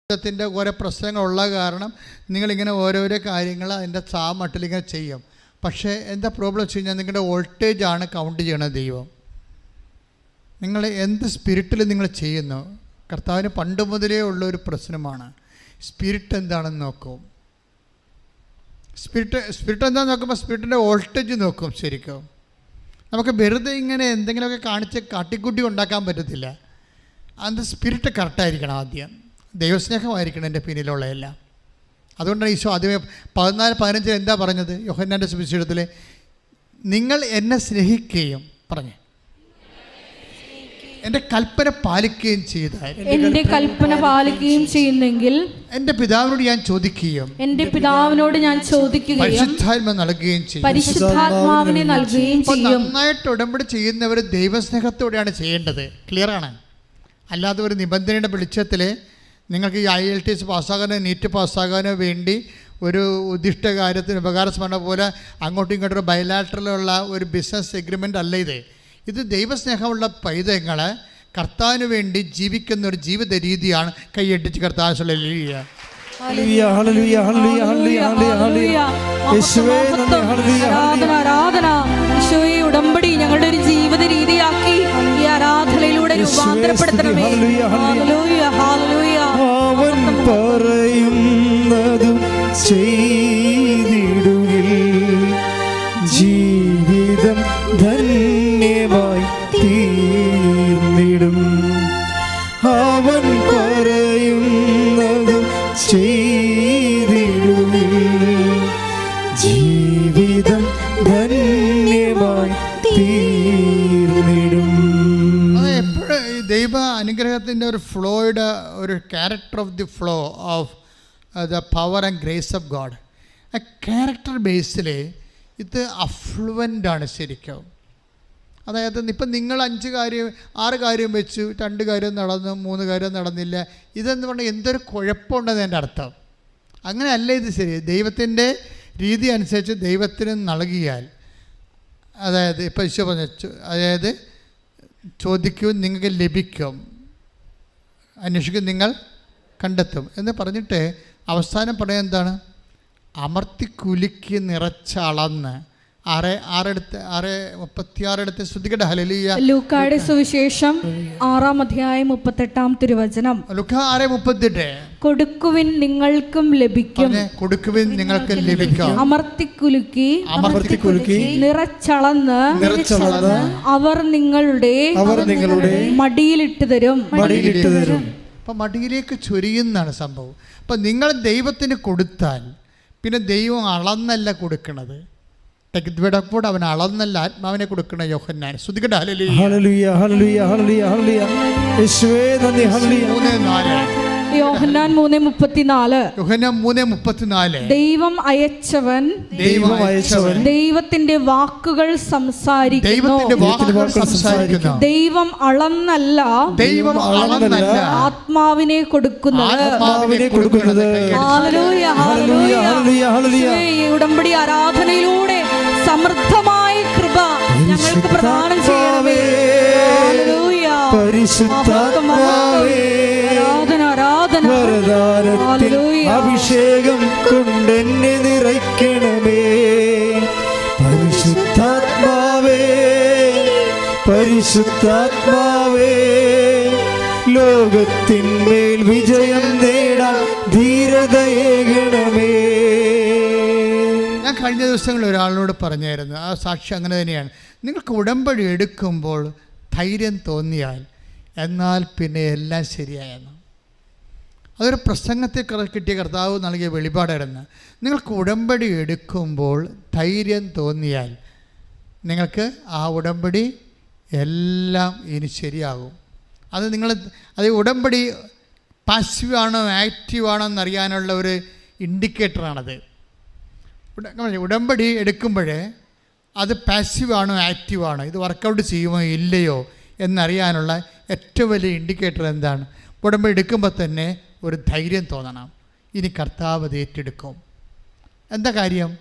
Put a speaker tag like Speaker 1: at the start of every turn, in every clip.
Speaker 1: ത്തിൻ്റെ ഓരോ പ്രശ്നങ്ങളുള്ള കാരണം നിങ്ങളിങ്ങനെ ഓരോരോ കാര്യങ്ങൾ അതിൻ്റെ മട്ടിലിങ്ങനെ ചെയ്യും. പക്ഷേ എന്താ പ്രോബ്ലം വെച്ച് കഴിഞ്ഞാൽ നിങ്ങളുടെ വോൾട്ടേജാണ് കൗണ്ട് ചെയ്യണത് ദൈവം. നിങ്ങൾ എന്ത് സ്പിരിറ്റിൽ നിങ്ങൾ ചെയ്യുന്നു. കർത്താവിന് പണ്ട് മുതലേ ഉള്ളൊരു പ്രശ്നമാണ് സ്പിരിറ്റ് എന്താണെന്ന് നോക്കും. സ്പിരിറ്റ് എന്താണെന്ന് നോക്കുമ്പോൾ സ്പിരിറ്റിൻ്റെ വോൾട്ടേജ് നോക്കും. ശരിക്കും നമുക്ക് വെറുതെ ഇങ്ങനെ എന്തെങ്കിലുമൊക്കെ കാണിച്ച് കാട്ടിക്കുട്ടി ഉണ്ടാക്കാൻ പറ്റത്തില്ല. അത് സ്പിരിറ്റ് കറക്റ്റായിരിക്കണം. ആദ്യം ദൈവസ്നേഹമായിരിക്കണം എൻ്റെ പിന്നിലുള്ള എല്ലാം. അതുകൊണ്ടാണ് ഈശോ ആദ്യമേ 14:15 എന്താ പറഞ്ഞത്? യോഹന്നാൻ്റെ സുവിശേഷത്തിൽ നിങ്ങൾ എന്നെ സ്നേഹിക്കുകയും പറഞ്ഞു എൻ്റെ കൽപ്പന പാലിക്കുകയും ചെയ്താൽ,
Speaker 2: എൻ്റെ കൽപ്പന പാലിക്കുകയും ചെയ്യുന്നെങ്കിൽ
Speaker 1: എൻ്റെ പിതാവിനോട് ഞാൻ ചോദിക്കുകയും പരിശുദ്ധാത്മ നൽകുകയും ചെയ്യും.
Speaker 2: പരിശുദ്ധാത്മാവിനെ നൽകുകയും ചെയ്യും.
Speaker 1: നന്നായിട്ട് ഉടമ്പടി ചെയ്യുന്നവർ ദൈവസ്നേഹത്തോടെയാണ് ചെയ്യേണ്ടത്. ക്ലിയറാണ്. അല്ലാതെ ഒരു നിബന്ധനയുടെ വെളിച്ചത്തിൽ നിങ്ങൾക്ക് ഈ IELTS പാസ്സാകാനോ നീറ്റ് പാസ്സാകാനോ വേണ്ടി ഒരു ഉദ്ദിഷ്ട കാര്യത്തിന് ഉപകാരസ്മരണ പോലെ അങ്ങോട്ടും ഇങ്ങോട്ടും ബയലാറ്ററലുള്ള ഒരു ബിസിനസ് എഗ്രിമെൻ്റ് അല്ല ഇത്. ഇത് ദൈവസ്നേഹമുള്ള പൈതങ്ങൾ കർത്താവിന് വേണ്ടി ജീവിക്കുന്ന ഒരു ജീവിത രീതിയാണ്. കൈയടിച്ച് കർത്താവ്
Speaker 2: ഉടമ്പടി ഞങ്ങളുടെ ഒരു ജീവിത രീതിയാക്കി ഈ ആരാധനയിലൂടെ രൂപാന്തരപ്പെടുത്തണമേ.
Speaker 3: അവൻ പറയുന്നതും ചെയ്തിടുകിൽ ജീവിതം ധന്യമായി തീർന്നിടും. അവൻ പറയുന്നതും ചെയ്തിടുകിൽ ജീവിതം ധന്യമായി തീർന്നിടും.
Speaker 1: എപ്പോഴും ദൈവ അനുഗ്രഹത്തിൻ്റെ ഒരു ഫ്ലോയുടെ ഒരു character of the flow of the power and grace of God. ആ ക്യാരക്ടർ ബേസിൽ ഇത് അഫ്ലുവൻ്റാണ് ശരിക്കും. അതായത് ഇപ്പം നിങ്ങൾ 6 കാര്യം വെച്ചു, 2 കാര്യം നടന്നു, 3 കാര്യം നടന്നില്ല, ഇതെന്ന് പറഞ്ഞാൽ എന്തൊരു കുഴപ്പമുണ്ടെന്ന് എൻ്റെ അർത്ഥം. അങ്ങനെയല്ല ഇത്. ശരി, ദൈവത്തിൻ്റെ രീതി അനുസരിച്ച് ദൈവത്തിന് നൽകിയാൽ, അതായത് ഇപ്പം ഈശോ പറഞ്ഞു, അതായത് ചോദിക്കും നിങ്ങൾക്ക് ലഭിക്കും, അന്വേഷിക്കും നിങ്ങൾ കണ്ടെത്തും എന്ന് പറഞ്ഞിട്ട് അവസാനം പറയാൻ എന്താണ്? അമർത്തി കുലുക്കി നിറച്ചളന്ന് 6:36 ശ്രദ്ധിക്കട്ടെ. ഹല്ലേലൂയ.
Speaker 2: ലൂക്കായുടെ സുവിശേഷം 6:38 തിരുവചനം.
Speaker 1: ലൂക്കാ 6:38
Speaker 2: കൊടുക്കുവിൻ നിങ്ങൾക്കും ലഭിക്കും,
Speaker 1: കൊടുക്കുവിൻ നിങ്ങൾക്ക് ലഭിക്കും.
Speaker 2: അമർത്തി കുലുക്കി നിറച്ചളന്ന് അവർ നിങ്ങളുടെ മടിയിലിട്ട് തരും.
Speaker 1: അപ്പം മടിയിലേക്ക് ചൊരിയുന്നതാണ് സംഭവം. അപ്പം നിങ്ങൾ ദൈവത്തിന് കൊടുത്താൽ പിന്നെ ദൈവം അളന്നല്ല കൊടുക്കണത്. അവൻ അളന്നല്ല ആത്മാവിനെ കൊടുക്കണ യോഹന്നാൻ. ശ്രദ്ധിക്കട്ടെ.
Speaker 2: യോഹന്നാൻ 3:34 ദൈവം അയച്ചവൻ ദൈവത്തിന്റെ വാക്കുകൾ സംസാരിക്കുന്നു. ദൈവം അളന്നല്ല ആത്മാവിനെ കൊടുക്കുന്നത്. ഉടമ്പടി ആരാധനയിലൂടെ സമൃദ്ധമായ കൃപ ഞങ്ങൾക്ക് പ്രദാനം ചെയ്യണമേ.
Speaker 3: അഭിഷേകം കൊണ്ടെന്നെ നിറയ്ക്കണമേ. പരിശുദ്ധാത്മാവേ ലോകത്തിന്മേൽ വിജയം നേടാൻ ധീരതയേകണമേ.
Speaker 1: ഞാൻ കഴിഞ്ഞ ദിവസങ്ങളിൽ ഒരാളോട് പറഞ്ഞായിരുന്നു, ആ സാക്ഷി അങ്ങനെ തന്നെയാണ്. നിങ്ങൾക്ക് ഉടമ്പടി എടുക്കുമ്പോൾ ധൈര്യം തോന്നിയാൽ എന്നാൽ പിന്നെ എല്ലാം ശരിയായെന്ന്. അതൊരു പ്രസംഗത്തെ കിട്ടിയ കർത്താവ് നൽകിയ വെളിപാടായിരുന്നു. നിങ്ങൾക്ക് ഉടമ്പടി എടുക്കുമ്പോൾ ധൈര്യം തോന്നിയാൽ നിങ്ങൾക്ക് ആ ഉടമ്പടി എല്ലാം ഇനി ശരിയാകും. അത് ഉടമ്പടി പാസീവാണോ ആക്റ്റീവാണോ എന്നറിയാനുള്ള ഒരു ഇൻഡിക്കേറ്ററാണത്. ഉടമ്പടി എടുക്കുമ്പോഴേ അത് പാസീവാണോ ആക്റ്റീവാണോ, ഇത് വർക്കൗട്ട് ചെയ്യുമോ ഇല്ലയോ എന്നറിയാനുള്ള ഏറ്റവും വലിയ ഇൻഡിക്കേറ്റർ എന്താണ്? ഉടമ്പടി എടുക്കുമ്പോൾ തന്നെ ഒരു ധൈര്യം തോന്നണം, ഇനി കർത്താവ് അത് ഏറ്റെടുക്കും. എന്താ കാര്യം?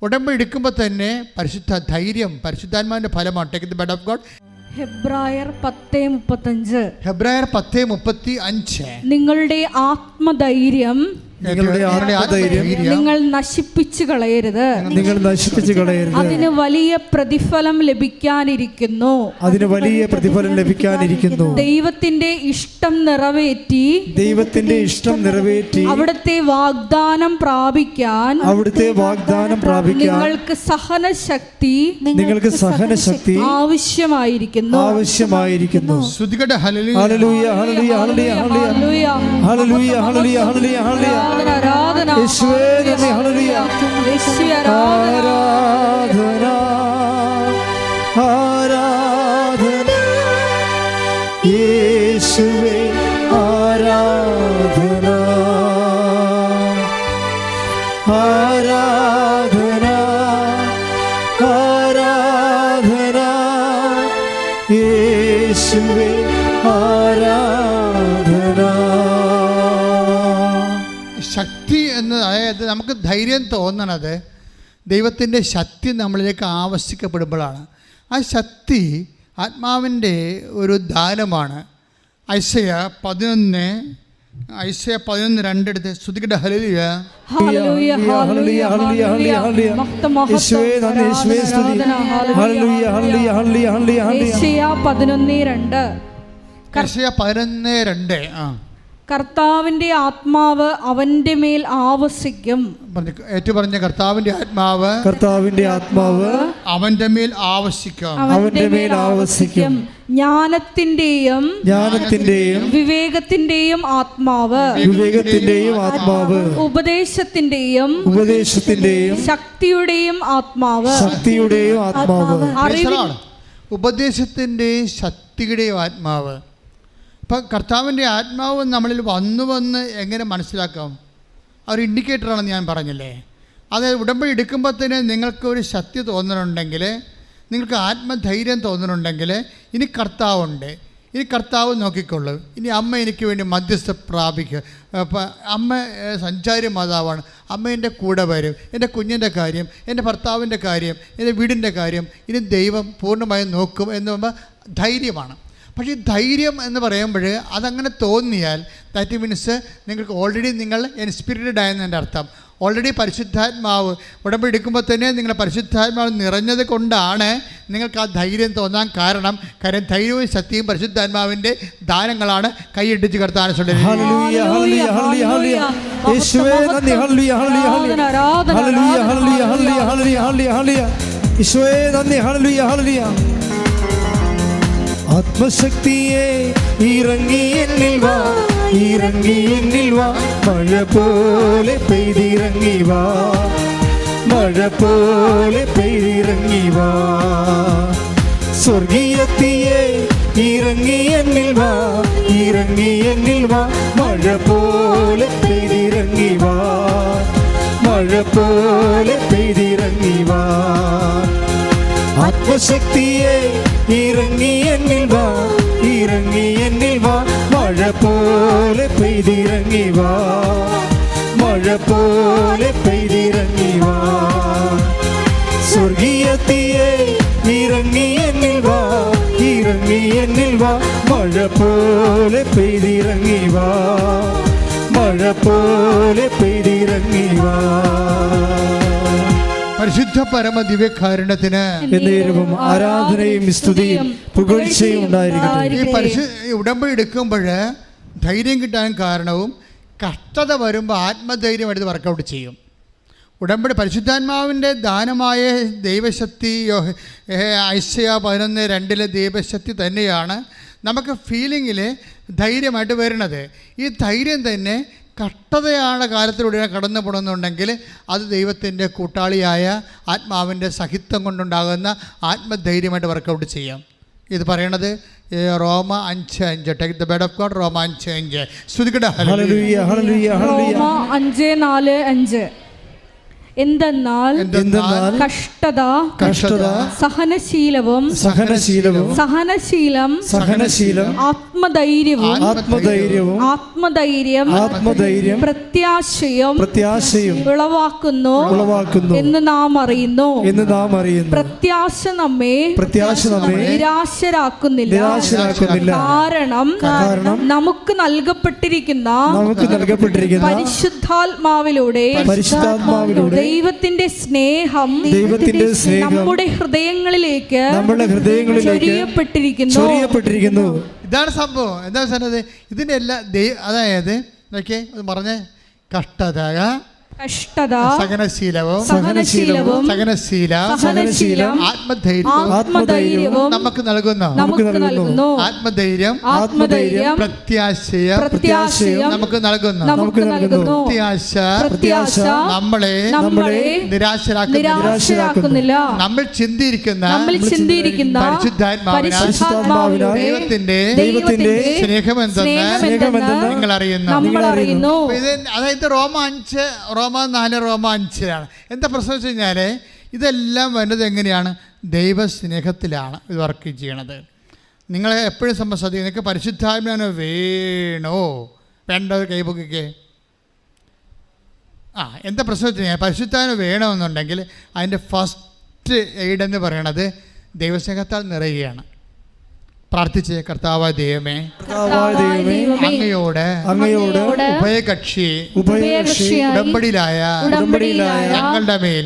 Speaker 1: ഉടമ്പടി എടുക്കുമ്പോൾ തന്നെ പരിശുദ്ധാത്മാവിൻ്റെ ഫലമാണ്. Take the blood of God.
Speaker 2: ഹെബ്രായർ 10:35.
Speaker 1: ഹെബ്രായർ 10:35.
Speaker 2: നിങ്ങളുടെ ആത്മധൈര്യം
Speaker 3: നിങ്ങളുടെ ആത്മധൈര്യം
Speaker 2: നിങ്ങൾ നശിപ്പിച്ചു കളയരുത്.
Speaker 3: നിങ്ങൾ നശിപ്പിച്ചു കളയരുത്.
Speaker 2: അതിന് വലിയ പ്രതിഫലം ലഭിക്കാനിരിക്കുന്നു.
Speaker 3: അതിന് വലിയ പ്രതിഫലം ലഭിക്കാനിരിക്കുന്നു.
Speaker 2: ദൈവത്തിന്റെ ഇഷ്ടം നിറവേറ്റി അവിടുത്തെ വാഗ്ദാനം പ്രാപിക്കാൻ നിങ്ങൾക്ക് സഹനശക്തി ആവശ്യമായിരിക്കുന്നു.
Speaker 1: ശ്രുതികട്ടെ ഹല്ലേലൂയ
Speaker 3: ഹല്ലേലൂയ ഹല്ലേലൂയ ഹല്ലേലൂയ ഹല്ലേലൂയ ഹല്ലേലൂയ ഹല്ലേലൂയ ഹല്ലേലൂയ.
Speaker 2: ആരാധന
Speaker 3: യേശുവേ നന്ദി. ഹല്ലേലൂയ. ആരാധന ആരാധന യേശുവേ ആരാധന ആരാധന ആരാധന യേശുവേ ആരാധന.
Speaker 1: ശക്തി എന്ന്, അതായത് നമുക്ക് ധൈര്യം തോന്നണത് ദൈവത്തിൻ്റെ ശക്തി നമ്മളിലേക്ക് ആവശ്യിക്കപ്പെടുമ്പോഴാണ്. ആ ശക്തി ആത്മാവിൻ്റെ ഒരു ദാനമാണ്. ഐസയ 11:2 എടുത്ത് ശ്രുതികട്ടെ ഹല്ലേലൂയ.
Speaker 3: ഹല്ലേലൂയ ഹല്ലേലൂയ ഹല്ലേലൂയ ഹല്ലേലൂയ. യേശുവേ നന്ദി. യേശുവേ സ്തുതി. ഹല്ലേലൂയ ഹല്ലേലൂയ ഹല്ലേലൂയ ഹല്ലേലൂയ.
Speaker 2: യേശയ്യ 11:2.
Speaker 1: യേശയ്യ 11:2.
Speaker 2: കർത്താവിന്റെ ആത്മാവ് അവന്റെ മേൽ ആവസിക്കും.
Speaker 1: പറഞ്ഞ കർത്താവിന്റെ ആത്മാവ് അവന്റെ മേൽ ആവസിക്കും.
Speaker 2: ജ്ഞാനത്തിന്റെയും വിവേകത്തിന്റെയും ആത്മാവ് ഉപദേശത്തിന്റെയും ശക്തിയുടെയും ആത്മാവ്
Speaker 1: ഉപദേശത്തിന്റെയും ശക്തിയുടെയും ആത്മാവ്. അപ്പം കർത്താവിൻ്റെ ആത്മാവ് നമ്മളിൽ വന്ന് എങ്ങനെ മനസ്സിലാക്കാം? ഒരു ഇൻഡിക്കേറ്ററാണെന്ന് ഞാൻ പറഞ്ഞില്ലേ. അതായത് ഉടമ്പടി എടുക്കുമ്പോൾ തന്നെ നിങ്ങൾക്ക് ഒരു ശക്തി തോന്നുന്നുണ്ടെങ്കിൽ, നിങ്ങൾക്ക് ആത്മധൈര്യം തോന്നുന്നുണ്ടെങ്കിൽ, ഇനി കർത്താവുണ്ട്, ഇനി കർത്താവ് നോക്കിക്കൊള്ളു, ഇനി അമ്മ എനിക്ക് വേണ്ടി മധ്യസ്ഥ പ്രാപിക്കുക. അപ്പം അമ്മ സഞ്ചാരി മാതാവാണ്, അമ്മ എൻ്റെ കൂടെ വരും, എൻ്റെ കുഞ്ഞിൻ്റെ കാര്യം, എൻ്റെ ഭർത്താവിൻ്റെ കാര്യം, എൻ്റെ വീടിൻ്റെ കാര്യം ഇനി ദൈവം പൂർണ്ണമായും നോക്കും എന്ന് പറയുമ്പോൾ ധൈര്യമാണ്. പക്ഷേ ഈ ധൈര്യം എന്ന് പറയുമ്പോൾ അതങ്ങനെ തോന്നിയാൽ ദാറ്റ് മീൻസ് നിങ്ങൾക്ക് ഓൾറെഡി നിങ്ങൾ ഇൻസ്പിരിറ്റഡ് ആയെന്നതിൻ്റെ അർത്ഥം. ഓൾറെഡി പരിശുദ്ധാത്മാവ് ഉടമ്പടി എടുക്കുമ്പോൾ തന്നെ നിങ്ങൾ പരിശുദ്ധാത്മാവ് നിറഞ്ഞത് കൊണ്ടാണ് നിങ്ങൾക്ക് ആ ധൈര്യം തോന്നാൻ കാരണം. കാര്യം ധൈര്യവും ശക്തിയും പരിശുദ്ധാത്മാവിൻ്റെ ദാനങ്ങളാണ്. കൈയിട്ടിച്ച് കർത്താൻ
Speaker 3: ആത്മശക്തിയെ ഇറങ്ങി എന്നിൽ വാ, മഴ പോലെ പെയ്തിറങ്ങി വാ, മഴ പോലെ പെയ്തിറങ്ങി വാ. സ്വർഗീയത്തിയെ ഇറങ്ങി എന്നിൽ വാ, മഴ പോലെ പെയ്തിറങ്ങി വാ, മഴ പോലെ പെയ്തിറങ്ങി വാ. ആത്മശക്തിയെ ഇറങ്ങി എന്നിൽ വാ, മഴ പോലെ പെയ്തിറങ്ങി വാ, മഴ പോലെ പെയ്തിറങ്ങി വാ. സ്വർഗീയത്തിയെ ഇറങ്ങി എന്നിൽ വാ, മഴ പോലെ പെയ്തിറങ്ങി വാ, മഴ പോലെ പെയ്തിറങ്ങി വാ.
Speaker 1: പരിശുദ്ധ പരമ ദിവ്യകാരുണ്യത്തിന്
Speaker 3: ആരാധനയും സ്തുതിയും പുകഴ്ചയും ഉണ്ടായിരിക്കട്ടെ.
Speaker 1: ഈ ഉടമ്പടി എടുക്കുമ്പോൾ ധൈര്യം കിട്ടാൻ കാരണവും കഷ്ടത വരുമ്പോൾ ആത്മധൈര്യം എടുത്ത് വർക്കൗട്ട് ചെയ്യും. ഉടമ്പടി പരിശുദ്ധാത്മാവിൻ്റെ ദാനമായ ദൈവശക്തി ഐസയ 11:2 ദൈവശക്തി തന്നെയാണ് നമുക്ക് ഫീലിങ്ങിൽ ധൈര്യമായിട്ട് വരുന്നത്. ഈ ധൈര്യം തന്നെ കഷ്ടതയാണ് കാലത്തിലൂടെ കടന്നു പോകണമെന്നുണ്ടെങ്കിൽ അത് ദൈവത്തിൻ്റെ കൂട്ടാളിയായ ആത്മാവിൻ്റെ സഹിത്വം കൊണ്ടുണ്ടാകുന്ന ആത്മധൈര്യമായിട്ട് വർക്കൗട്ട് ചെയ്യാം. ഇത് പറയണത് റോമ 5:5. Take the bed of God. റോമ 5:5. ശ്രുതികട.
Speaker 2: റോമ 5:4-5. എന്തെന്നാൽ കഷ്ടത സഹനശീലവും സഹനശീലം ആത്മധൈര്യം പ്രത്യാശയും ഉളവാക്കുന്നു എന്ന് നാം അറിയുന്നു. പ്രത്യാശ നമ്മെ നിരാശരാക്കുന്നില്ല. കാരണം നമുക്ക് നൽകപ്പെട്ടിരിക്കുന്ന പരിശുദ്ധാത്മാവിലൂടെ ദൈവത്തിന്റെ സ്നേഹം നമ്മുടെ ഹൃദയങ്ങളിലേക്ക് ചൊരിയപ്പെട്ടിരിക്കുന്നു.
Speaker 1: ഇതാണ് സംഭവം. എന്താ പറഞ്ഞത്? ഇതിന്റെ എല്ലാ അതായത് നോക്കിയേ, അത് പറഞ്ഞേ, കഷ്ടത സഹനശീലവും ആത്മധൈര്യവും നമുക്ക് നൽകുന്നു. ആത്മധൈര്യം പ്രത്യാശയും നമുക്ക് നൽകുന്നു. പ്രത്യാശ നമ്മളെ നിരാശരാക്കുന്നില്ല. നമ്മൾ ചിന്തിയിരിക്കുന്ന പരിശുദ്ധാത്മാവിനാൽ ദൈവത്തിന്റെ സ്നേഹമെന്തെന്ന് നിങ്ങൾ അറിയുന്നു. അതായത് റോമ 4 റോമ 5 എന്താ പ്രശ്നം വെച്ച് കഴിഞ്ഞാൽ ഇതെല്ലാം വരുന്നത് എങ്ങനെയാണ്? ദൈവസ്നേഹത്തിലാണ് ഇത് വർക്ക് ചെയ്യണത്. നിങ്ങളെ എപ്പോഴും ശ്രദ്ധിക്കുക, നിങ്ങൾക്ക് പരിശുദ്ധാത്മാവിനെ വേണോ വേണ്ടത് കൈപൊക്കിക്കേ. എന്താ പ്രശ്നം വെച്ച് കഴിഞ്ഞാൽ പരിശുദ്ധാത്മാവിനെ വേണമെന്നുണ്ടെങ്കിൽ അതിൻ്റെ ഫസ്റ്റ് എയ്ഡ് എന്ന് പറയണത് ദൈവസ്നേഹത്താൽ നിറയുകയാണ്. പ്രാർത്ഥിച്ച്, കർത്താവായ ദൈവമേ, അങ്ങയോട് ഉഭയകക്ഷി ഉടമ്പടിയിലായ ഞങ്ങളുടെ മേൽ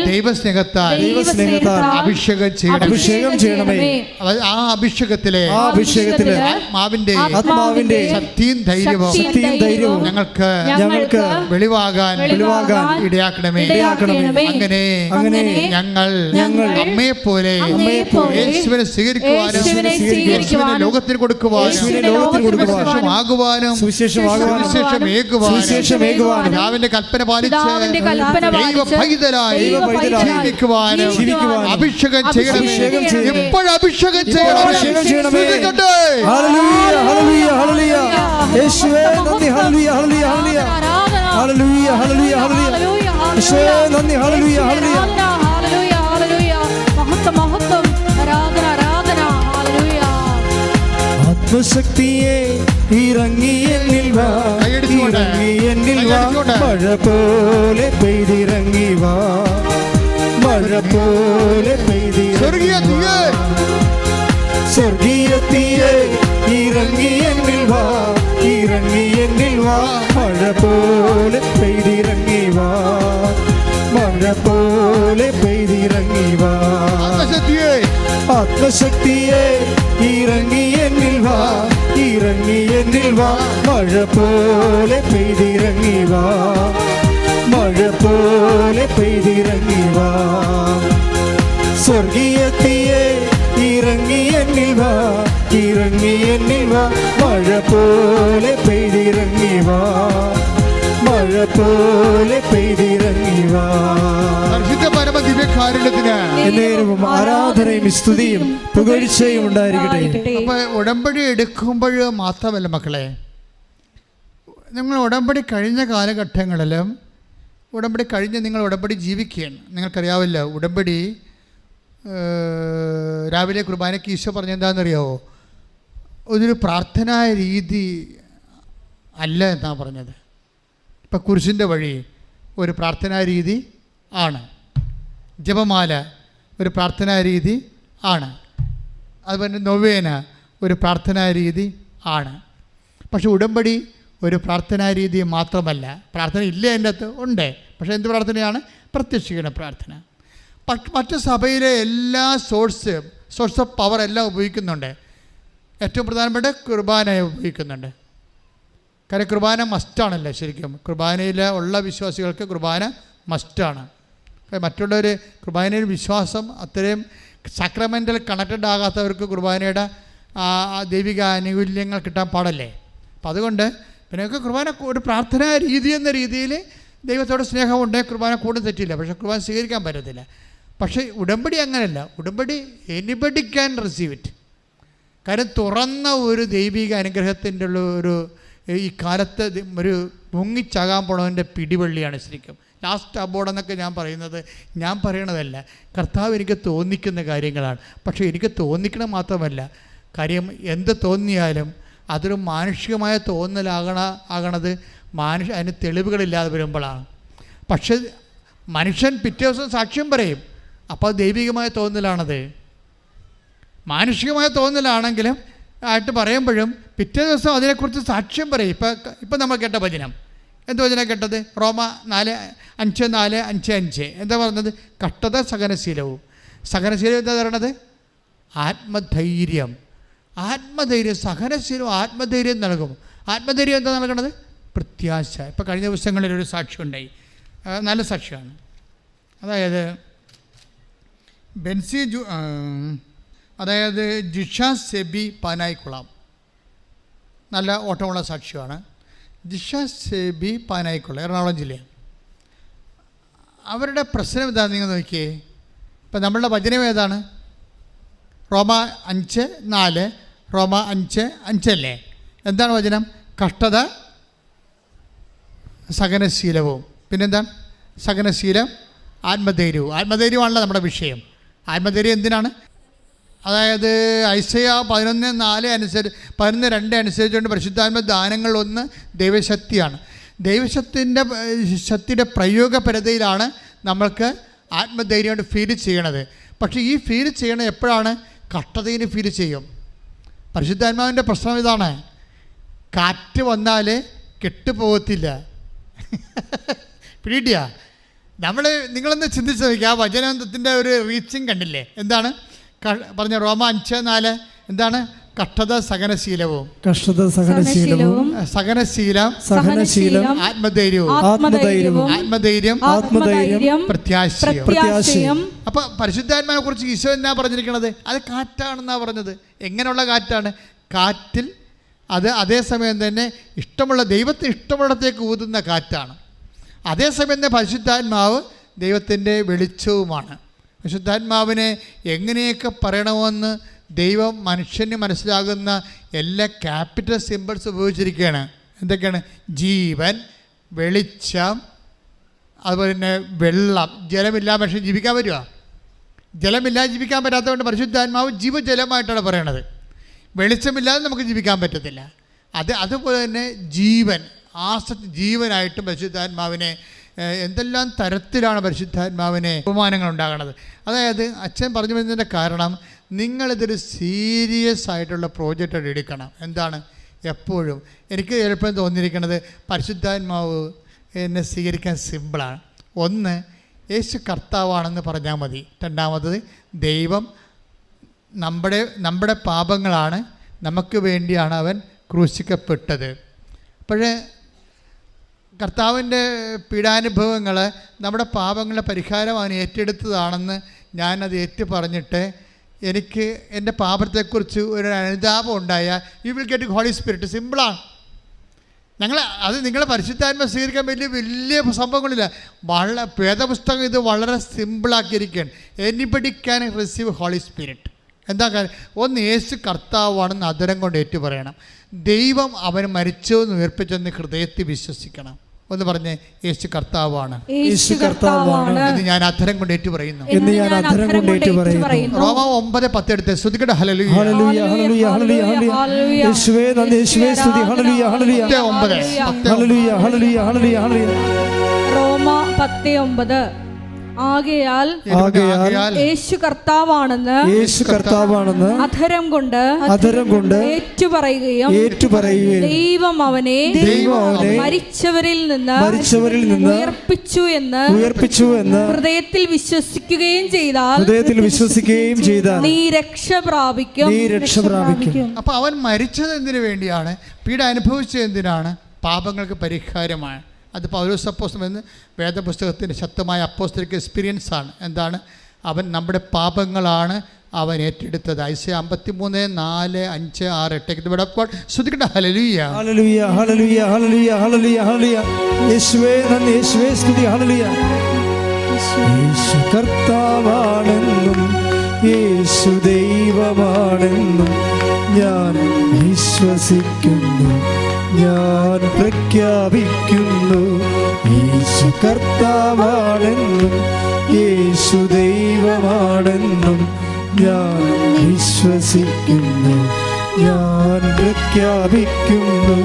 Speaker 1: ദൈവസ്നേഹത്താൽ അഭിഷേകം ചെയ്യണമേ. ആ അഭിഷേകത്തിലെ ആത്മാവിന്റെ ശക്തിയും ധൈര്യവും ഞങ്ങൾക്ക് വെളിവാകാൻ ഇടയാക്കണമേ. അങ്ങനെ ഞങ്ങൾ അമ്മയെപ്പോലെ യേശുവിനെ സ്വീകരിക്കുവാനും ലോകത്തിന് കൊടുക്കുവാനും സുവിശേഷമേകുവാനും രാവിന്റെ കൽപ്പന പാലിച്ച് ദൈവഭക്തരായി ജീവിക്കുവാനും അഭിഷേകം ചെയ്യണമേ. എപ്പോഴും അഭിഷേകം ചെയ്യണമേ.
Speaker 3: ആത്മശക്തിയെ ഇറങ്ങി എന്നിൽ വാ, മഴ പോലെ പെയ്തിറങ്ങി വാ, മഴ പോലെ സ്വർഗീയത്തിയെ ഇറങ്ങി എന്നിൽ വാ, മഴ പോലെ പെയ്തിറങ്ങി വാ, മഴ പോലെ പെയ്തിറങ്ങി വാ. ആത്മശക്തിയെ ഇറങ്ങി എന്നിൽ വാ, മഴ പോലെ പെയ്തിറങ്ങി വാ, മഴ പോലെ പെയ്തിറങ്ങി വാ. സ്വർഗീയത്തിയെ ഇറങ്ങി എന്നിൽ വാ, മഴ പോലെ പെയ്തിറങ്ങി വാ, മഴ പോലെ പെയ്തിറങ്ങി വാ. എന്നേരവും ആരാധനയും സ്തുതിയും പുകഴ്ചയും ഉണ്ടായിരിക്കട്ടെ.
Speaker 1: അപ്പൊ ഉടമ്പടി എടുക്കുമ്പോൾ മാത്രമല്ല മക്കളെ, നിങ്ങൾ ഉടമ്പടി കഴിഞ്ഞ കാലഘട്ടങ്ങളിലും ഉടമ്പടി കഴിഞ്ഞ് നിങ്ങൾ ഉടമ്പടി ജീവിക്കുകയാണ്. നിങ്ങൾക്കറിയാമല്ലോ, ഉടമ്പടി രാവിലെ കുർബാനയ്ക്ക് ഈശോ പറഞ്ഞെന്താണെന്നറിയാവോ? ഒരു പ്രാർത്ഥനാ രീതി അല്ല എന്നാണ് പറഞ്ഞത്. ഇപ്പം കുരിശിൻ്റെ വഴി ഒരു പ്രാർത്ഥനാ രീതി ആണ്, ജപമാല ഒരു പ്രാർത്ഥനാ രീതി ആണ്, അതുപോലെ നൊവേന ഒരു പ്രാർത്ഥനാ രീതി ആണ്. പക്ഷെ ഉടമ്പടി ഒരു പ്രാർത്ഥനാ രീതി മാത്രമല്ല. പ്രാർത്ഥന ഇല്ല, എൻ്റെ അകത്ത് ഉണ്ട്. പക്ഷേ എന്ത് പ്രാർത്ഥനയാണ്? പ്രത്യക്ഷീകരണ പ്രാർത്ഥന. മറ്റ് സഭയിലെ എല്ലാ സോഴ്സ് ഓഫ് പവർ എല്ലാം ഉപയോഗിക്കുന്നുണ്ട്. ഏറ്റവും പ്രധാനപ്പെട്ട കുർബാനയെ ഉപയോഗിക്കുന്നുണ്ട്. കാര്യം കുർബാന മസ്റ്റാണല്ലോ. ശരിക്കും കുർബാനയിൽ ഉള്ള വിശ്വാസികൾക്ക് കുർബാന മസ്റ്റാണ്. മറ്റുള്ളവർ കുർബാനയിൽ വിശ്വാസം അത്രയും സാക്രമെൻ്റൽ കണക്റ്റഡ് ആകാത്തവർക്ക് കുർബാനയുടെ ദൈവിക ആനുകൂല്യങ്ങൾ കിട്ടാൻ പാടല്ലേ. അപ്പം അതുകൊണ്ട് പിന്നെയൊക്കെ കുർബാന ഒരു പ്രാർത്ഥനാ രീതി എന്ന രീതിയിൽ ദൈവത്തോട് സ്നേഹമുണ്ട്, കുർബാന കൂടുതൽ തെറ്റില്ല. പക്ഷേ കുർബാന സ്വീകരിക്കാൻ പറ്റത്തില്ല. പക്ഷേ ഉടമ്പടി അങ്ങനെയല്ല. ഉടമ്പടി എനിബഡി ക്യാൻ റിസീവ് ഇറ്റ്. കാര്യം തുറന്ന ഒരു ദൈവിക അനുഗ്രഹത്തിൻ്റെ ഒരു ഈ കാലത്ത് ഒരു മുങ്ങിച്ചാകാൻ പോണവൻ്റെ പിടിവള്ളിയാണ് ശരിക്കും. ലാസ്റ്റ് അബോർഡ് എന്നൊക്കെ ഞാൻ പറയുന്നത് ഞാൻ പറയണതല്ല, കർത്താവ് എനിക്ക് തോന്നിക്കുന്ന കാര്യങ്ങളാണ്. പക്ഷേ എനിക്ക് തോന്നിക്കണം മാത്രമല്ല, കാര്യം എന്ത് തോന്നിയാലും അതൊരു മാനുഷികമായ ആകണത് അതിന് തെളിവുകളില്ലാതെ വരുമ്പോഴാണ്. പക്ഷേ മനുഷ്യൻ പിറ്റേ ദിവസം സാക്ഷ്യം പറയും, അപ്പോൾ ദൈവികമായ തോന്നലാണത്. മാനുഷികമായ തോന്നലാണെങ്കിലും ആയിട്ട് പറയുമ്പോഴും പിറ്റേ ദിവസം അതിനെക്കുറിച്ച് സാക്ഷ്യം പറയും. ഇപ്പം നമ്മൾ കേട്ട വചനം, എന്ത് വചനം കേട്ടത്? റോമ 4:5 എന്താ പറഞ്ഞത്? കഷ്ടത സഹനശീലവും. സഹനശീലം എന്താ പറയണത്? ആത്മധൈര്യം. സഹനശീലവും ആത്മധൈര്യം നൽകും. ആത്മധൈര്യം എന്താ നൽകണത്? പ്രത്യാശ. ഇപ്പോൾ കഴിഞ്ഞ ദിവസങ്ങളിൽ ഒരു സാക്ഷ്യം ഉണ്ടായി, നല്ല സാക്ഷ്യമാണ്. അതായത് ജിഷ സെബി പാനായിക്കുളം, നല്ല ഓട്ടമുള്ള സാക്ഷ്യമാണ്. ജിഷ സെബി പാനായിക്കുളം, എറണാകുളം ജില്ലയാണ്. അവരുടെ പ്രശ്നം എന്താണെന്ന് നിങ്ങൾ നോക്കിയേ. ഇപ്പം നമ്മളുടെ വചനം ഏതാണ്? റോമ 5:4, റോമ 5:5 അല്ലേ? എന്താണ് വചനം? കഷ്ടത സഹനശീലവും. പിന്നെന്താണ്? സഹനശീലം ആത്മധൈര്യവും. ആത്മധൈര്യമാണല്ലോ നമ്മുടെ വിഷയം. ആത്മധൈര്യം എന്തിനാണ്? അതായത് ഐസയ 11:4 അനുസരിച്ച് 11:2 അനുസരിച്ചുകൊണ്ട് പരിശുദ്ധാത്മ ദാനങ്ങളൊന്ന് ദൈവശക്തിയാണ്. ശക്തിയുടെ പ്രയോഗപരതയിലാണ് നമ്മൾക്ക് ആത്മധൈര്യമായിട്ട് ഫീൽ ചെയ്യണത്. പക്ഷേ ഈ ഫീൽ ചെയ്യണത് എപ്പോഴാണ്? കഷ്ടതയിൽ ഫീൽ ചെയ്യും. പരിശുദ്ധാത്മാവിൻ്റെ പ്രശ്നം ഇതാണ്, കാറ്റ് വന്നാൽ കെട്ടുപോകത്തില്ല. പിടിയാ നിങ്ങളൊന്ന് ചിന്തിച്ച് നോക്കുക. ആ വചനത്തിൻ്റെ ഒരു റീച്ചിങ് കണ്ടില്ലേ? എന്താണ് പറഞ്ഞ? റോമ 5:4 എന്താണ്? കഷ്ടത സഹനശീലവും. സഹനശീലം ആത്മധൈര്യം പ്രത്യാശയും. അപ്പൊ പരിശുദ്ധാത്മാവിനെ കുറിച്ച് ഈശോ എന്നാ പറഞ്ഞിരിക്കണത്? അത് കാറ്റാണെന്നാ പറഞ്ഞത്. എങ്ങനെയുള്ള കാറ്റാണ്? കാറ്റിൽ അതേസമയം തന്നെ ദൈവത്തിന് ഇഷ്ടമുള്ളടത്തേക്ക് ഊതുന്ന കാറ്റാണ്. അതേസമയം തന്നെ പരിശുദ്ധാത്മാവ് ദൈവത്തിൻ്റെ വെളിച്ചവുമാണ്. പരിശുദ്ധാത്മാവിനെ എങ്ങനെയൊക്കെ പറയണമെന്ന് ദൈവം മനുഷ്യന് മനസ്സിലാകുന്ന എല്ലാ ക്യാപിറ്റൽ സിമ്പിൾസ് ഉപയോഗിച്ചിരിക്കുകയാണ്. എന്തൊക്കെയാണ്? ജീവൻ, വെളിച്ചം, അതുപോലെ തന്നെ വെള്ളം. ജലമില്ലാതെ മനുഷ്യൻ ജീവിക്കാൻ പറ്റുമോ? ജലമില്ലാതെ ജീവിക്കാൻ പറ്റാത്തതുകൊണ്ട് പരിശുദ്ധാത്മാവ് ജീവജലമായിട്ടാണ് പറയണത്. വെളിച്ചമില്ലാതെ നമുക്ക് ജീവിക്കാൻ പറ്റത്തില്ല. അതുപോലെ തന്നെ ജീവൻ, ജീവനായിട്ടും പരിശുദ്ധാത്മാവിനെ എന്തെല്ലാം തരത്തിലാണ് പരിശുദ്ധാത്മാവിനെ ബഹുമാനങ്ങൾ ഉണ്ടാകണത്. അതായത് അച്ഛൻ പറഞ്ഞു വരുന്നതിൻ്റെ കാരണം, നിങ്ങളിതൊരു സീരിയസ് ആയിട്ടുള്ള പ്രോജക്റ്റ് എടുക്കണം. എന്താണ്? എപ്പോഴും എനിക്ക് എളുപ്പം തോന്നിയിരിക്കുന്നത് പരിശുദ്ധാത്മാവ് എന്നെ സ്വീകരിക്കാൻ സിമ്പിളാണ്. ഒന്ന്, യേശു കർത്താവാണെന്ന് പറഞ്ഞാൽ മതി. രണ്ടാമത്തത്, ദൈവം നമ്മുടെ പാപങ്ങളാണ്, നമുക്ക് വേണ്ടിയാണ് അവൻ ക്രൂശിക്കപ്പെട്ടത്. അപ്പോഴേ കർത്താവിൻ്റെ പീഡാനുഭവങ്ങൾ നമ്മുടെ പാപങ്ങളുടെ പരിഹാരം അവൻ ഏറ്റെടുത്തതാണെന്ന് ഞാനത് പറഞ്ഞിട്ട് എനിക്ക് എൻ്റെ പാപത്തെക്കുറിച്ച് ഒരു അനുതാപം ഉണ്ടായാൽ you will get holy spirit. സിമ്പിളാണ്. നിങ്ങളെ പരിശുദ്ധാത്മ സ്വീകരിക്കാൻ വലിയ സംഭവങ്ങളില്ല. വേദപുസ്തകം ഇത് വളരെ സിമ്പിളാക്കിയിരിക്കുകയാണ്. Anybody can receive holy spirit. എന്താ കാര്യം? ഒന്ന്, യേശു കർത്താവാണെന്ന് അധരം കൊണ്ട് പറയണം. ദൈവം അവന് മരിച്ചെന്ന് ഉയർപ്പിച്ചെന്ന് ഹൃദയത്തിൽ വിശ്വസിക്കണം. ഒന്ന് പറഞ്ഞേ, യേശു കർത്താവാണ്. ഇത് ഞാൻ അധരം കൊണ്ട് പറയുന്നു. റോമ 9:10 എടുത്ത് ശ്രുതിക്കട്ടെ. ഹല്ലേലൂയ ഹല്ലേലൂയ ഹല്ലേലൂയ ഹല്ലേലൂയ. യേശുവേ നന്ദി, യേശുവേ സ്തുതി. ഹല്ലേലൂയ ഹല്ലേലൂയ. 9 ഹല്ലേലൂയ ഹല്ലേലൂയ ഹല്ലേലൂയ ഹല്ലേലൂയ.
Speaker 2: റോമ 10:9 ആകയാൽ യേശു കർത്താവാണെന്ന് അധരം കൊണ്ട് ഏറ്റുപറയുകയും ദൈവം അവനെ മരിച്ചവരിൽ നിന്ന് ഉയർപ്പിച്ചു എന്ന് ഹൃദയത്തിൽ വിശ്വസിക്കുകയും ചെയ്താൽ നീ രക്ഷ പ്രാപിക്കും.
Speaker 1: അപ്പൊ അവൻ മരിച്ചത് എന്തിനു വേണ്ടിയാണ്? പീഡ അനുഭവിച്ചത് എന്തിനാണ്? പാപങ്ങൾക്ക് പരിഹാരമാണ്. അത് പൗലോസ് അപ്പോസ്തലൻ എന്ന് വേദപുസ്തകത്തിൻ്റെ ശക്തമായ അപ്പോസ്തലിക് എക്സ്പീരിയൻസ് ആണ്. എന്താണ്? അവൻ നമ്മുടെ പാപങ്ങളാണ് അവൻ ഏറ്റെടുത്തത്. ഐസയ 53:4-5-6-8 ശ്രുതിക്കട്ടെ. ഹല്ലേലൂയ ഹല്ലേലൂയ ഹല്ലേലൂയ ഹല്ലേലൂയ ഹല്ലേലൂയ ഹല്ലേലൂയ. യേശുവേ നന്ദി, യേശുവേ സ്തുതി. ഹല്ലേലൂയ. യേശു കർത്താവാണെന്നും യേശു ദൈവമാണെന്നും ഞാൻ വിശ്വസിക്കുന്നു, ഞാൻ പ്രഖ്യാപിക്കുന്നു. യേശു
Speaker 3: യേശു കർത്താവാണെന്നും യേശു ദൈവമാണെന്നും ഞാൻ വിശ്വസിക്കുന്നു. ഞാൻ പ്രഖ്യാപിക്കുന്നു,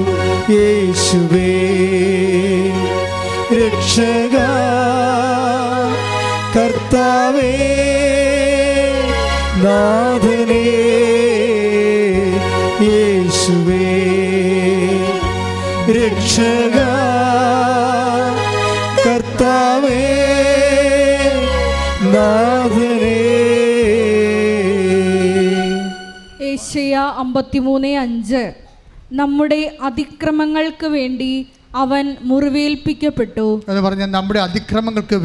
Speaker 3: യേശുവേ രക്ഷക കർത്താവേ നാഥനേ യേശുവേ രക്ഷക കർത്താവേ നാഥനേ.
Speaker 2: യെശയ്യാ 53:5 നമ്മുടെ അതിക്രമങ്ങൾക്ക് വേണ്ടി അവൻ മുറിവേൽപ്പിക്കപ്പെട്ടു
Speaker 1: എന്ന് പറഞ്ഞാൽ നമ്മുടെ അതിക്രമങ്ങൾക്ക്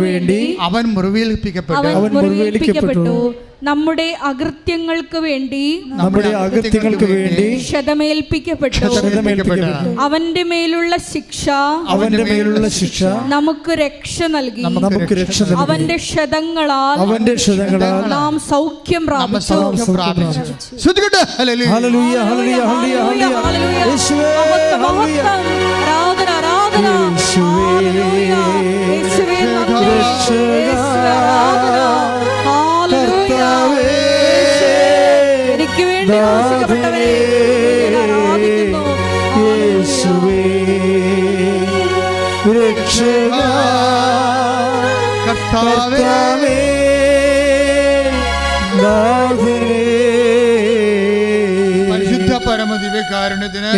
Speaker 1: വേണ്ടി അവൻ മുറിവേൽപ്പിക്കപ്പെട്ടു.
Speaker 2: നമ്മുടെ അകൃത്യങ്ങൾക്ക് വേണ്ടി ക്ഷതമേൽപ്പിക്കപ്പെട്ടു. അവന്റെ മേലുള്ള ശിക്ഷ നമുക്ക് രക്ഷ നൽകി. അവന്റെ ക്ഷതങ്ങളാൽ നാം സൗഖ്യം പ്രാപിച്ചു. എനിക്ക് വേണ്ടി ക്രൂശിക്കപ്പെട്ടവരെ ആരാധിക്കുന്നു.
Speaker 3: യേശുവേ രക്ഷക കർത്താവേ നാഥനേ.
Speaker 1: പരിശുദ്ധ പരമദിവ്യകാരുണ്യത്തിന്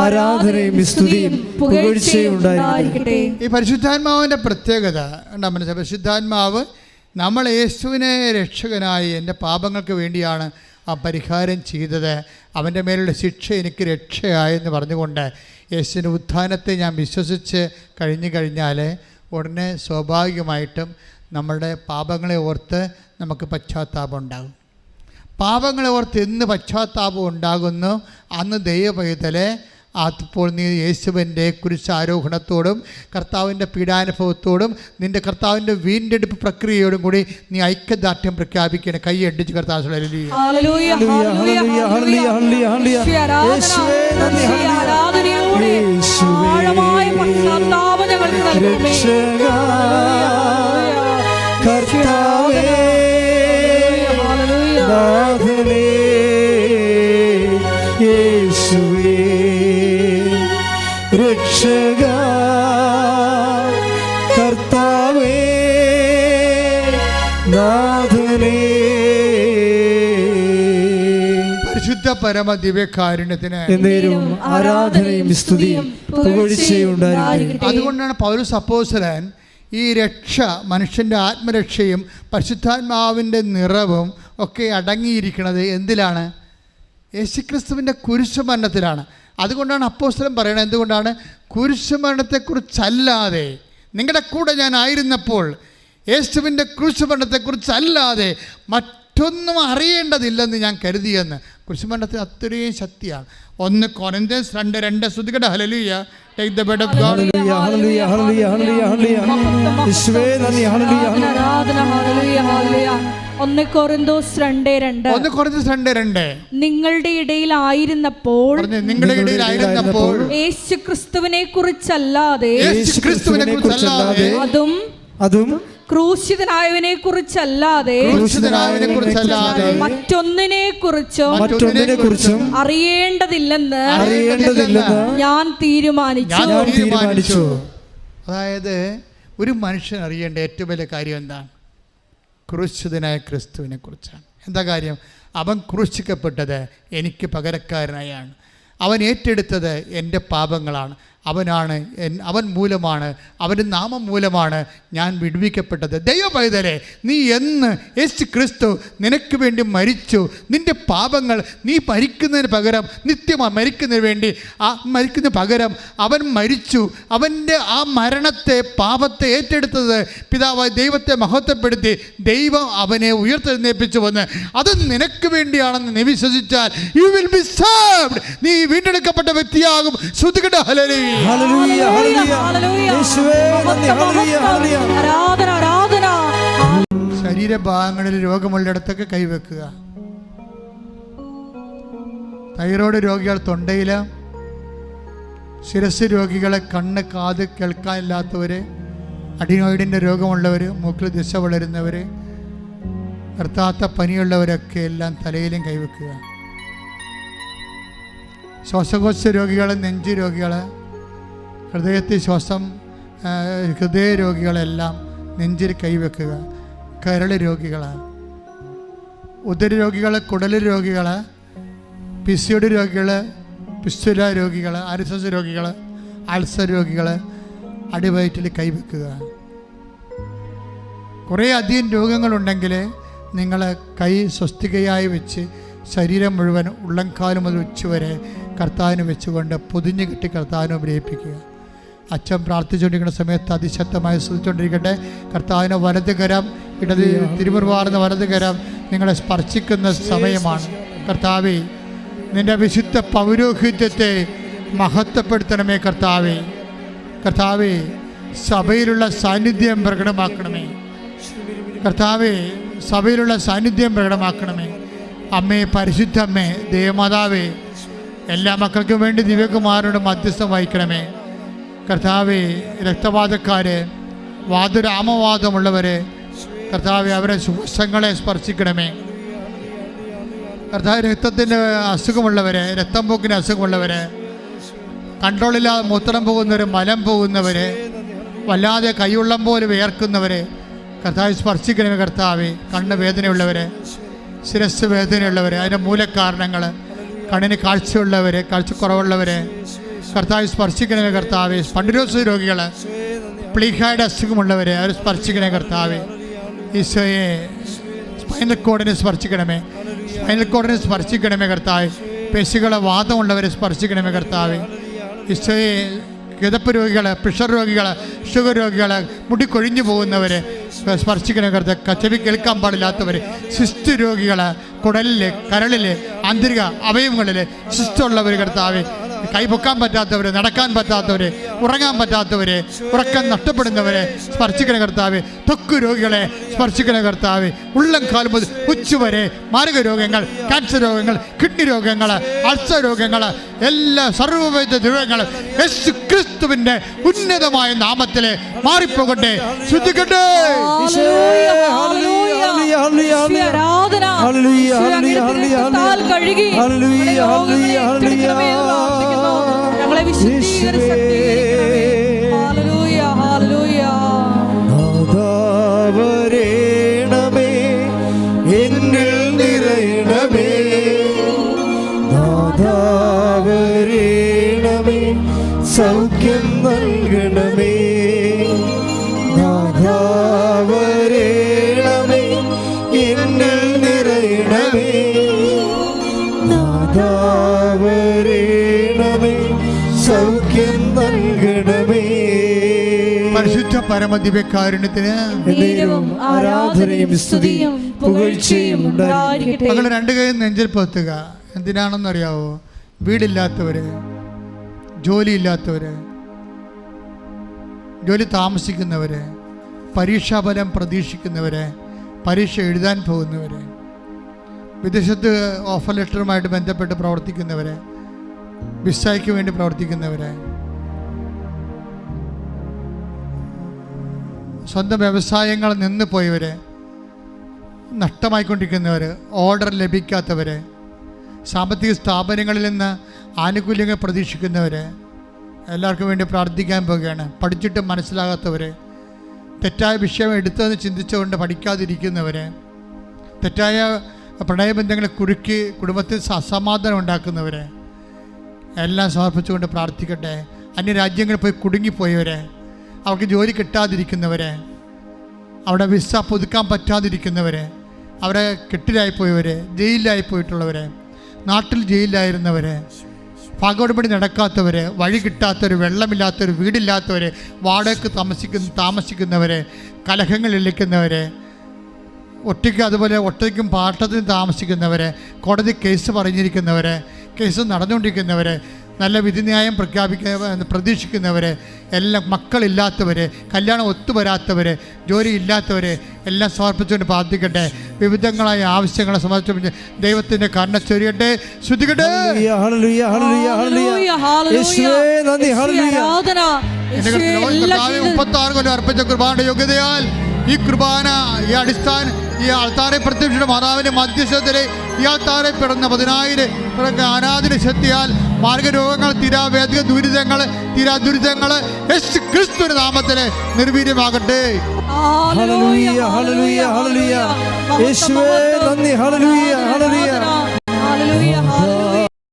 Speaker 3: ആരാധനയും സ്തുതിയും പുകഴ്ചയും ഉണ്ടായിരിക്കട്ടെ.
Speaker 1: ഈ പരിശുദ്ധാത്മാവിൻ്റെ പ്രത്യേകത മനസ്സിലായി. പരിശുദ്ധാത്മാവ് നമ്മൾ യേശുവിനെ രക്ഷകനായി എൻ്റെ പാപങ്ങൾക്ക് വേണ്ടിയാണ് ആ പരിഹാരം ചെയ്തത്, അവൻ്റെ മേലുള്ള ശിക്ഷ എനിക്ക് രക്ഷയായെന്ന് പറഞ്ഞുകൊണ്ട് യേശുവിൻ്റെ ഉത്ഥാനത്തെ ഞാൻ വിശ്വസിച്ച് കഴിഞ്ഞാൽ ഉടനെ സ്വാഭാവികമായിട്ടും നമ്മളുടെ പാപങ്ങളെ ഓർത്ത് നമുക്ക് പശ്ചാത്താപം ഉണ്ടാകും. പാപങ്ങളെ ഓർത്ത് എന്ന് പശ്ചാത്താപം ഉണ്ടാകുന്നു അന്ന് ദൈവപൈതലെ അപ്പോൾ നീ യേശുവിൻ്റെ കുരിശാരോഹണത്തോടും കർത്താവിൻ്റെ പീഡാനുഭവത്തോടും നിൻ്റെ കർത്താവിൻ്റെ വീണ്ടെടുപ്പ് പ്രക്രിയയോടും കൂടി നീ ഐക്യദാർഢ്യം പ്രഖ്യാപിക്കണം. കൈ അടിച്ച് കർത്താവ്
Speaker 3: രക്ഷക കർത്താവേ നാഥനേ.
Speaker 1: പരിശുദ്ധ പരമ ദിവ്യകാരുണ്യത്തിന്
Speaker 3: ആരാധനയും സ്തുതിയും പുകഴ്ചയും ഉണ്ടായിരിക്കട്ടെ.
Speaker 1: അതുകൊണ്ടാണ് പൗലോസ് അപ്പോസ്തലൻ ഈ രക്ഷ, മനുഷ്യൻ്റെ ആത്മരക്ഷയും പരിശുദ്ധാത്മാവിൻ്റെ നിറവും ഒക്കെ അടങ്ങിയിരിക്കുന്നത് എന്തിലാണ്? യേശുക്രിസ്തുവിൻ്റെ കുരിശുമരണത്തിലാണ്. അതുകൊണ്ടാണ് അപ്പോസ്തലൻ പറയുന്നത്, എന്തുകൊണ്ടാണ്? കുരിശുമരണത്തെക്കുറിച്ചല്ലാതെ, നിങ്ങളുടെ കൂടെ ഞാൻ ആയിരുന്നപ്പോൾ യേശുവിൻ്റെ കുരിശുമരണത്തെക്കുറിച്ചല്ലാതെ മറ്റൊന്നും അറിയേണ്ടതില്ലെന്ന് ഞാൻ കരുതിയെന്ന്. കുരിശുമരണത്തിന് അത്രയും ശക്തിയാണ്. 1 കൊരിന്ത്യൻസ് 2:2 ശ്രുതികട ഹല്ലേലൂയ. Take the bed of God.
Speaker 3: ഹല്ലേലൂയ ഹല്ലേലൂയ ഹല്ലേലൂയ ഹല്ലേലൂയ യേശുവേ നന്ദി. ഹല്ലേലൂയ
Speaker 2: ആരാധന. Hallelujah hallelujah. 1 കൊരിന്ത്യൻസ് 2:2 നിങ്ങളുടെ ഇടയിലായിരുന്നപ്പോൾ യേശുക്രിസ്തുവിനെ കുറിച്ചല്ലാതെ അതും ക്രൂശിതനായവനെ കുറിച്ചല്ലാതെ മറ്റൊന്നിനെ കുറിച്ചും അറിയേണ്ടതില്ലെന്ന് ഞാൻ തീരുമാനിച്ചു.
Speaker 1: അതായത് ഒരു മനുഷ്യൻ അറിയേണ്ട ഏറ്റവും വലിയ കാര്യം എന്താണ്? ക്രൂശിതനായ ക്രിസ്തുവിനെ കുറിച്ചാണ്. എന്താ കാര്യം? അവൻ ക്രൂശിക്കപ്പെട്ടത് എനിക്ക് പകരക്കാരനായാണ്. അവൻ ഏറ്റെടുത്തത് എൻ്റെ പാപങ്ങളാണ്. അവൻ മൂലമാണ്, അവൻ്റെ നാമം മൂലമാണ് ഞാൻ വിടുവിക്കപ്പെട്ടത്. ദൈവപൈതലേ, നീ എന്ന് യേശു ക്രിസ്തു നിനക്ക് വേണ്ടി മരിച്ചു, നിൻ്റെ പാപങ്ങൾ നീ മരിക്കുന്നതിന് പകരം, നിത്യമായി മരിക്കുന്നതിന് വേണ്ടി മരിക്കുന്നതിന് പകരം അവൻ മരിച്ചു. അവൻ്റെ ആ മരണത്തെ, പാപത്തെ ഏറ്റെടുത്തത് പിതാവായ ദൈവത്തെ മഹത്വപ്പെടുത്തി ദൈവം അവനെ ഉയർത്തെഴുന്നേൽപ്പിച്ചു വന്ന് അത് നിനക്ക് വേണ്ടിയാണെന്ന് നീ വിശ്വസിച്ചാൽ യു വിൽ ബി സേവ്ഡ്. നീ വീണ്ടെടുക്കപ്പെട്ട വ്യക്തിയാകും. ശ്രുതികട ഹല്ലേലൂയ.
Speaker 3: ഹല്ലേലൂയ ഹല്ലേലൂയ യേശുവേ നന്ദി. ഹല്ലേലൂയ ഹല്ലേലൂയ.
Speaker 2: ആരാധന ആരാധന.
Speaker 1: ശരീരഭാഗങ്ങളിൽ രോഗമുള്ളിടത്തൊക്കെ കൈവെക്കുക. തൈറോയ്ഡ് രോഗികൾ തൊണ്ടയിൽ, ശിരസ് രോഗികളെ, കണ്ണ് കാത് കേൾക്കാനില്ലാത്തവർ, അഡിനോയിഡിൻ്റെ രോഗമുള്ളവർ, മൂക്കിൽ ദിശ വളരുന്നവർ, നിർത്താത്ത പനിയുള്ളവരൊക്കെ എല്ലാം തലയിലും കൈവെക്കുക. ശ്വാസകോശ രോഗികൾ, നെഞ്ച് രോഗികൾ, ഹൃദയ രോഗികളെല്ലാം നെഞ്ചിൽ കൈവെക്കുക. കരൾ രോഗികൾ, ഉദര രോഗികൾ, കുടൽ രോഗികൾ, PCOD രോഗികൾ, പിസ്തുല രോഗികൾ, ആർഎസ്എസ് രോഗികൾ, അൾസർ രോഗികൾ അടിവയറ്റിൽ കൈവെക്കുക. കുറേ അധികം രോഗങ്ങളുണ്ടെങ്കിൽ നിങ്ങൾ കൈ സ്വസ്തികയായി വെച്ച് ശരീരം മുഴുവൻ ഉള്ളംകാലം മുതൽ ഉച്ചവരെ കർത്താവിന് വെച്ചുകൊണ്ട് പൊതിഞ്ഞു കെട്ടി കർത്താവിനെ ഉപയോഗിപ്പിക്കുക. അച്ഛൻ പ്രാർത്ഥിച്ചുകൊണ്ടിരിക്കുന്ന സമയത്ത് അതിശക്തമായി സ്തുതിച്ചുകൊണ്ടിരിക്കട്ടെ. കർത്താവിന് വലതുകരം, ഇടത് തിരുമുറുവാർന്ന വലതുകരം നിങ്ങളെ സ്പർശിക്കുന്ന സമയമാണ്. കർത്താവേ, നിൻ്റെ വിശുദ്ധ പൗരോഹിത്യത്തെ മഹത്വപ്പെടുത്തണമേ. കർത്താവേ, കർത്താവേ, സഭയിലുള്ള സാന്നിധ്യം പ്രകടമാക്കണമേ. കർത്താവേ, സഭയിലുള്ള സാന്നിധ്യം പ്രകടമാക്കണമേ. അമ്മേ, പരിശുദ്ധ അമ്മേ, ദേവമാതാവേ, എല്ലാ മക്കൾക്കും വേണ്ടി ദിവ്യകുമാരനോട് മധ്യസ്ഥം വഹിക്കണമേ. കർത്താവേ, രക്തവാദക്കാരെ, വാതുരാമവാദമുള്ളവരെ, കർത്താവെ, അവരെ സുഖങ്ങളെ സ്പർശിക്കണമേ. കർത്താവ്, രക്തത്തിൻ്റെ അസുഖമുള്ളവരെ, രക്തം പോക്കിൻ്റെ അസുഖമുള്ളവരെ, കൺട്രോളില്ലാതെ മൂത്രം പോകുന്നവർ, മലം പോകുന്നവരെ, വല്ലാതെ കൈയുള്ളം പോലെ വിയർക്കുന്നവരെ കർത്താവ് സ്പർശിക്കണമേ. കർത്താവെ, കണ്ണ് വേദനയുള്ളവരെ, ശിരസ് വേദനയുള്ളവരെ, അതിൻ്റെ മൂലകാരണങ്ങൾ, കണ്ണിന് കാഴ്ചയുള്ളവരെ, കാഴ്ചക്കുറവുള്ളവരെ കർത്താവ് സ്പർശിക്കണമേ. കർത്താവെ, സ്പണ്ടിലോസ് രോഗികൾ, പ്ലീഹായുടെ അസുഖമുള്ളവരെ അവർ സ്പർശിക്കണേ. കർത്താവെ, ഈശോയെ, സ്പൈനൽ കോഡിനെ സ്പർശിക്കണമേ. സ്പൈനൽ കോഡിനെ സ്പർശിക്കണമേ. കർത്താവ്, പേശികളെ വാദമുള്ളവരെ സ്പർശിക്കണമേ. കർത്താവ്, ഈശോയെ, കിതപ്പ് രോഗികൾ, പ്രഷർ രോഗികൾ, ഷുഗർ രോഗികൾ, മുടി കൊഴിഞ്ഞു പോകുന്നവരെ സ്പർശിക്കണേ. കർത്താവ്, ചെവി കേൾക്കാൻ പാടില്ലാത്തവർ, സിസ്റ്റ് രോഗികൾ, കുടലിൽ, കരളിൽ, ആന്തരിക അവയവങ്ങളിൽ സിസ്റ്റുള്ളവർ, കർത്താവ്, കൈപൊക്കാൻ പറ്റാത്തവർ, നടക്കാൻ പറ്റാത്തവർ, ഉറങ്ങാൻ പറ്റാത്തവർ, ഉറക്കം നഷ്ടപ്പെടുന്നവരെ സ്പർശിക്കണ. കർത്താവ്, ത്വക്ക് രോഗികളെ സ്പർശിക്കണ. കർത്താവ്, ഉള്ളം കാലം മുതൽ ഉച്ചവരെ മാരക രോഗങ്ങൾ, ക്യാൻസർ രോഗങ്ങൾ, കിഡ്നി രോഗങ്ങൾ, അൾസർ രോഗങ്ങൾ, എല്ലാ സർവ്വവിധ രോഗങ്ങളും യേശു ക്രിസ്തുവിൻ്റെ ഉന്നതമായ നാമത്തിൽ മാറിപ്പോകട്ടെ. ശ്രദ്ധിക്കട്ടെ.
Speaker 2: ഞങ്ങളെ വിശുദ്ധീകരിക്കണമേ. Hallelujah, hallelujah.
Speaker 3: നാദാവരേണമേ, എന്നിൽ നിറയണമേ. നാദാവരേണമേ, സൗഖ്യം നൽകണമേ. നാദാവരേണമേ, എന്നിൽ നിറയണമേ. നാദാവരേണമേ, സൗഖ്യം നൽകണമേ.
Speaker 1: പരിശുദ്ധ പരമദിവ്യകാരുണ്യത്തിന്
Speaker 3: ആരാധനയും സ്തുതിയും പുകഴ്ചയും ഉണ്ടായിരിക്കട്ടെ.
Speaker 1: ഞങ്ങൾ രണ്ട് കൈയും നെഞ്ചിൽ പൊത്തുക. എന്തിനാണെന്നറിയാവോ? വീടില്ലാത്തവർ, ജോലിയില്ലാത്തവർ, ജോലി താമസിക്കുന്നവർ, പരീക്ഷാഫലം പ്രതീക്ഷിക്കുന്നവർ, പരീക്ഷ എഴുതാൻ പോകുന്നവർ, വിദേശത്ത് ഓഫർ ലെറ്ററുമായിട്ട് ബന്ധപ്പെട്ട് പ്രവർത്തിക്കുന്നവർ, വിസയ്ക്ക് വേണ്ടി പ്രവർത്തിക്കുന്നവർ, സ്വന്തം വ്യവസായങ്ങൾ നിന്ന് പോയവർ, നഷ്ടമായിക്കൊണ്ടിരിക്കുന്നവർ, ഓർഡർ ലഭിക്കാത്തവർ, സാമ്പത്തിക സ്ഥാപനങ്ങളിൽ നിന്ന് ആനുകൂല്യങ്ങൾ പ്രതീക്ഷിക്കുന്നവർ, എല്ലാവർക്കും വേണ്ടി പ്രാർത്ഥിക്കാൻ പോവുകയാണ്. പഠിച്ചിട്ട് മനസ്സിലാകാത്തവർ, തെറ്റായ വിഷയം എടുത്തതെന്ന് ചിന്തിച്ചുകൊണ്ട് പഠിക്കാതിരിക്കുന്നവർ, തെറ്റായ പ്രണയബന്ധങ്ങളെ കുറുക്കി കുടുംബത്തിൽ അസമാധാനം ഉണ്ടാക്കുന്നവർ എല്ലാം സമർപ്പിച്ചുകൊണ്ട് പ്രാർത്ഥിക്കട്ടെ. അന്യരാജ്യങ്ങളിൽ പോയി കുടുങ്ങിപ്പോയവരെ, അവർക്ക് ജോലി കിട്ടാതിരിക്കുന്നവർ, അവിടെ വിസ പുതുക്കാൻ പറ്റാതിരിക്കുന്നവർ, അവരെ കെട്ടിലായിപ്പോയവർ, ജയിലിലായിപ്പോയിട്ടുള്ളവർ, നാട്ടിൽ ജയിലിലായിരുന്നവർ, പകോടുപടി നടക്കാത്തവർ, വഴി കിട്ടാത്തവർ, വെള്ളമില്ലാത്തവർ, വീടില്ലാത്തവർ, വാടകയ്ക്ക് താമസിക്കുന്നവർ, കലഹങ്ങളിലിരിക്കുന്നവർ, ഒറ്റയ്ക്ക് അതുപോലെ ഒറ്റയ്ക്കും പാട്ടത്തിന് താമസിക്കുന്നവർ, കോടതി കേസ് പറഞ്ഞിരിക്കുന്നവർ, കേസ് നടന്നുകൊണ്ടിരിക്കുന്നവർ, നല്ല വിധിന്യായം പ്രതീക്ഷിക്കുന്നവരെ, എല്ലാം മക്കളില്ലാത്തവരെ, കല്യാണം ഒത്തുവരാത്തവരെ, ജോലി ഇല്ലാത്തവരെ എല്ലാം സമർപ്പിച്ചുകൊണ്ട് പ്രാർത്ഥിക്കട്ടെ. വിവിധങ്ങളായ ആവശ്യങ്ങളെ സമർപ്പിച്ച് ദൈവത്തിൻ്റെ കരുണ ചൊരിയട്ടെ. ശ്രുതികട്ടെ. കർത്താവേ, 36 കൊല്ലം അർപ്പിച്ച കൃപാന്റെ യോഗ്യതയാൽ ഈ കൃപാന, ഈ അടിസ്ഥാന, ഈ ആൾത്താരെ പ്രത്യക്ഷ മാതാവിന്റെ മധ്യസ്ഥതയിലെ ഈ ആൾത്താരെ പിറന്ന 10,000 ആരാധന ശക്തിയാൽ മാർഗരോഗങ്ങൾ, തീരാവേദിക ദുരിതങ്ങൾ, തീരാദുരിതങ്ങൾ യേശു ക്രിസ്തുവിന്റെ നാമത്തിൽ നിർവീര്യമാകട്ടെ.
Speaker 3: ഹല്ലേലൂയ ഹല്ലേലൂയ ഹല്ലേലൂയ യേശുവേ നന്ദി. Hallelujah hallelujah